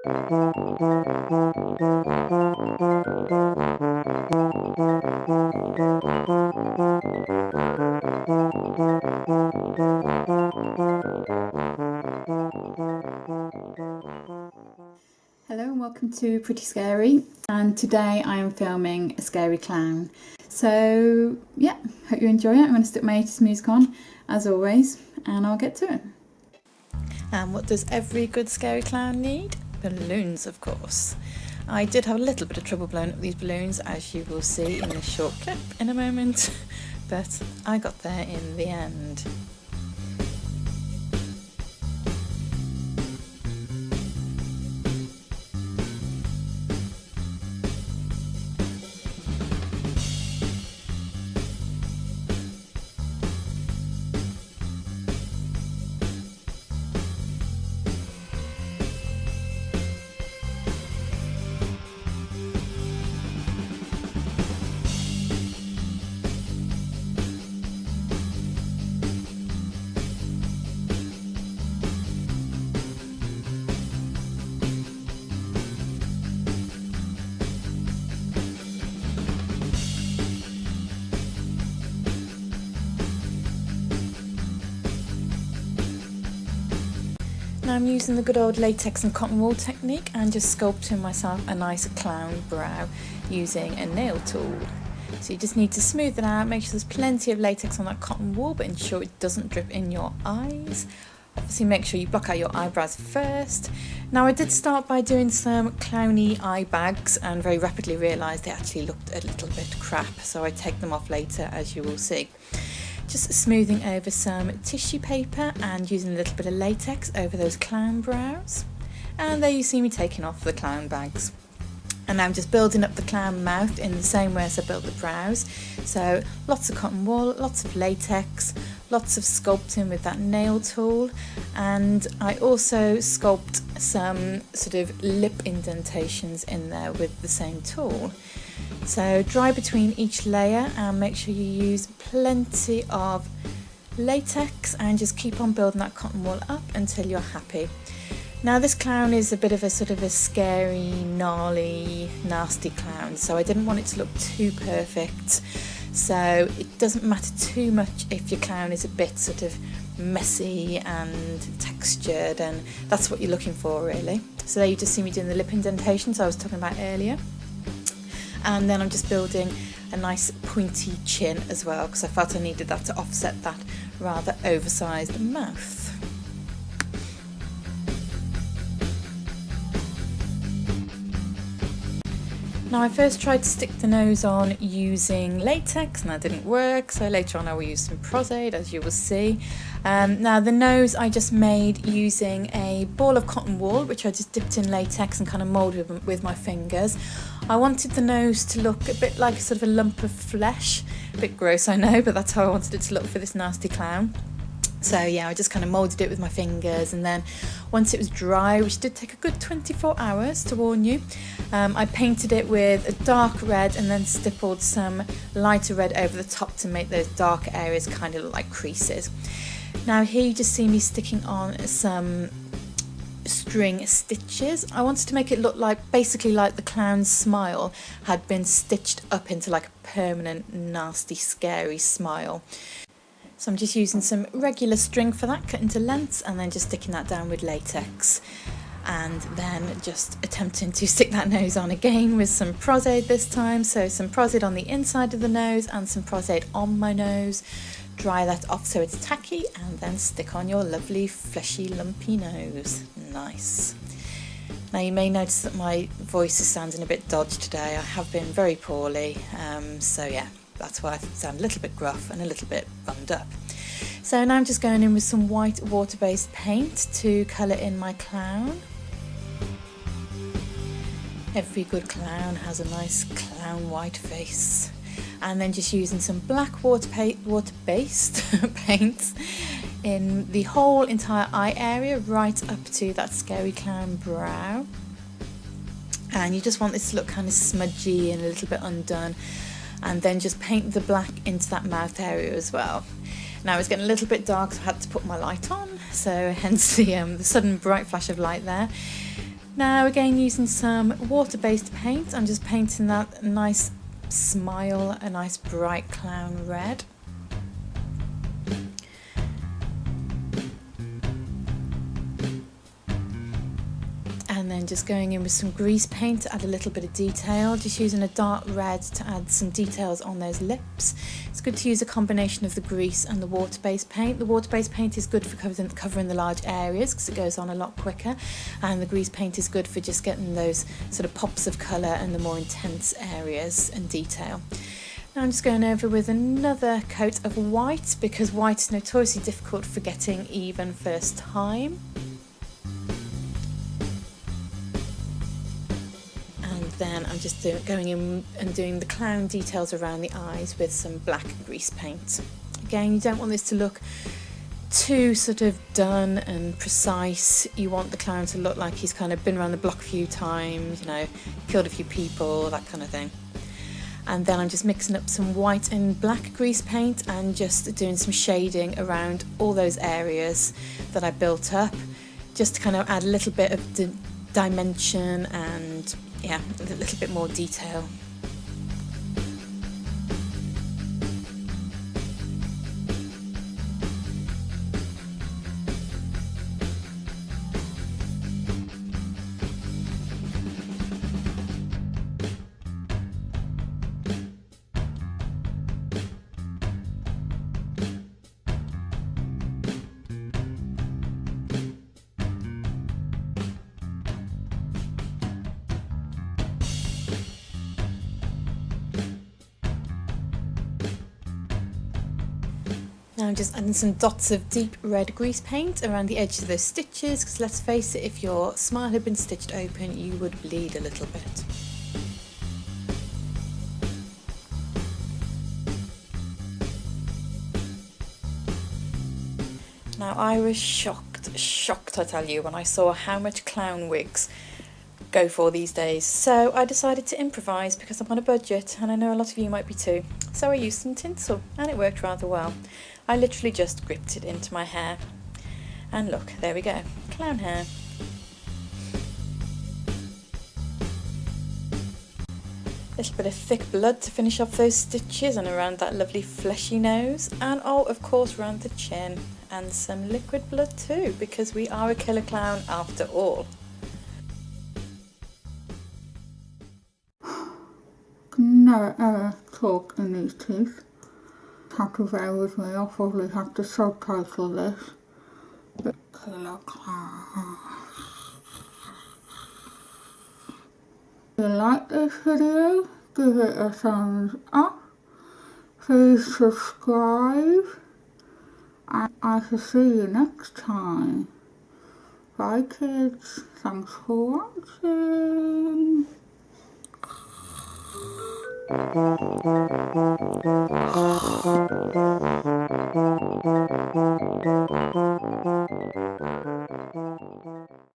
Hello and welcome to Pretty Scary, and today I am filming a scary clown. So yeah, hope you enjoy it. I'm going to stick my 80s music on as always and I'll get to it. And what does every good scary clown need? Balloons, of course. I did have a little bit of trouble blowing up these balloons, as you will see in this short clip in a moment, but I got there in the end. Now I'm using the good old latex and cotton wool technique and just sculpting myself a nice clown brow using a nail tool. So you just need to smooth it out, make sure there's plenty of latex on that cotton wool, but ensure it doesn't drip in your eyes. Obviously make sure you block out your eyebrows first. Now I did start by doing some clowny eye bags and very rapidly realised they actually looked a little bit crap, so I take them off later, as you will see. Just smoothing over some tissue paper and using a little bit of latex over those clown brows. And there you see me taking off the clown bags. And now I'm just building up the clown mouth in the same way as I built the brows. So lots of cotton wool, lots of latex, lots of sculpting with that nail tool. And I also sculpt some sort of lip indentations in there with the same tool. So dry between each layer and make sure you use plenty of latex and just keep on building that cotton wool up until you're happy. Now this clown is a bit of a sort of a scary, gnarly, nasty clown, so I didn't want it to look too perfect. So it doesn't matter too much if your clown is a bit sort of messy and textured, and that's what you're looking for really. So there you just see me doing the lip indentations I was talking about earlier. And then I'm just building a nice pointy chin as well, because I felt I needed that to offset that rather oversized mouth. Now I first tried to stick the nose on using latex and that didn't work, so later on I will use some Prosaide, as you will see. Now the nose I just made using a ball of cotton wool, which I just dipped in latex and kind of moulded with my fingers. I wanted the nose to look a bit like a sort of a lump of flesh. A bit gross, I know, but that's how I wanted it to look for this nasty clown. So yeah, I just kind of moulded it with my fingers, and then once it was dry, which did take a good 24 hours to warn you, I painted it with a dark red and then stippled some lighter red over the top to make those dark areas kind of look like creases. Now here you just see me sticking on some string stitches. I wanted to make it look like, basically like the clown's smile had been stitched up into like a permanent, nasty, scary smile. So I'm just using some regular string for that, cut into lengths, and then just sticking that down with latex. And then just attempting to stick that nose on again with some Prosaide this time. So some Prosaide on the inside of the nose and some Prosaide on my nose. Dry that off so it's tacky, and then stick on your lovely fleshy lumpy nose. Nice. Now you may notice that my voice is sounding a bit dodged today. I have been very poorly, so yeah, that's why I sound a little bit gruff and a little bit bummed up. So now I'm just going in with some white water-based paint to colour in my clown. Every good clown has a nice clown white face. And then just using some black water-based paint in the whole entire eye area, right up to that scary clown brow. And you just want this to look kind of smudgy and a little bit undone. And then just paint the black into that mouth area as well. Now it's getting a little bit dark, so I had to put my light on, so hence the sudden bright flash of light there. Now again, using some water-based paint, I'm just painting that nice smile, a nice bright clown red. And then just going in with some grease paint to add a little bit of detail, just using a dark red to add some details on those lips. It's good to use a combination of the grease and the water-based paint. The water-based paint is good for covering the large areas because it goes on a lot quicker, and the grease paint is good for just getting those sort of pops of colour and the more intense areas and detail. Now I'm just going over with another coat of white because white is notoriously difficult for getting even first time. Then I'm just going in and doing the clown details around the eyes with some black grease paint. Again, you don't want this to look too sort of done and precise. You want the clown to look like he's kind of been around the block a few times, you know, killed a few people, that kind of thing. And then I'm just mixing up some white and black grease paint and just doing some shading around all those areas that I built up, just to kind of add a little bit of dimension and yeah, a little bit more detail. Now I'm just adding some dots of deep red grease paint around the edges of those stitches, because let's face it, if your smile had been stitched open you would bleed a little bit. Now I was shocked I tell you, when I saw how much clown wigs go for these days. So I decided to improvise because I'm on a budget, and I know a lot of you might be too. So I used some tinsel and it worked rather well. I literally just gripped it into my hair. And look, there we go, clown hair. A little bit of thick blood to finish off those stitches and around that lovely fleshy nose. And oh, of course, around the chin. And some liquid blood too, because we are a killer clown after all. Never ever talk in these teeth. Have to bear with me, I'll probably have to subtitle this. The killer clown. If you like this video, give it a thumbs up. Please subscribe. And I shall see you next time. Bye kids, thanks for watching.